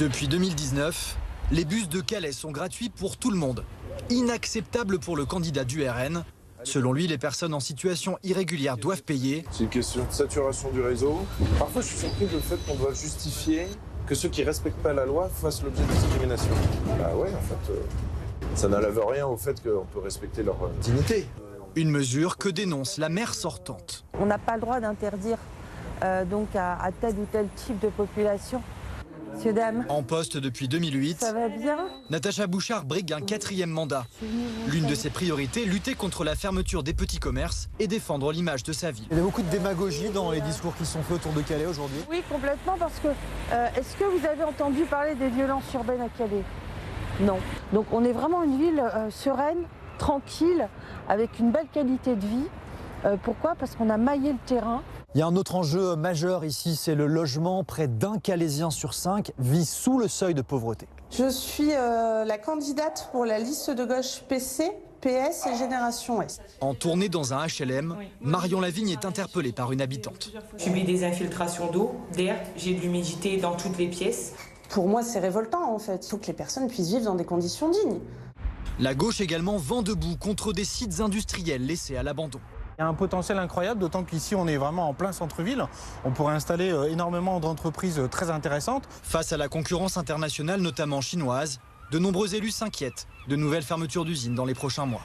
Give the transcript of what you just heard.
Depuis 2019, les bus de Calais sont gratuits pour tout le monde. Inacceptable pour le candidat du RN. Selon lui, les personnes en situation irrégulière doivent payer. C'est une question de saturation du réseau. Parfois, je suis surpris du fait qu'on doit justifier que ceux qui ne respectent pas la loi fassent l'objet de discrimination. Bah ouais, en fait, ça n'enlève rien au fait qu'on peut respecter leur dignité. Une mesure que dénonce la maire sortante. On n'a pas le droit d'interdire donc à tel ou tel type de population. Monsieur, dame. En poste depuis 2008, Ça va bien? Natacha Bouchard brigue un 4e mandat. L'une de ses priorités, lutter contre la fermeture des petits commerces et défendre l'image de sa ville. Il y a beaucoup de démagogie dans les discours qui sont faits autour de Calais aujourd'hui. Oui, complètement, parce que est-ce que vous avez entendu parler des violences urbaines à Calais? Non. Donc on est vraiment une ville sereine, tranquille, avec une belle qualité de vie. Pourquoi? Parce qu'on a maillé le terrain. Il y a un autre enjeu majeur ici, c'est le logement. Près d'un Calaisien sur 5 vit sous le seuil de pauvreté. Je suis la candidate pour la liste de gauche PC, PS et Génération Ouest. En tournée dans un HLM, Marion Lavigne est interpellée par une habitante. Je subis des infiltrations d'eau, d'air, j'ai de l'humidité dans toutes les pièces. Pour moi, c'est révoltant en fait. Il faut que les personnes puissent vivre dans des conditions dignes. La gauche également vent debout contre des sites industriels laissés à l'abandon. Il y a un potentiel incroyable, d'autant qu'ici on est vraiment en plein centre-ville. On pourrait installer énormément d'entreprises très intéressantes. Face à la concurrence internationale, notamment chinoise, de nombreux élus s'inquiètent de nouvelles fermetures d'usines dans les prochains mois.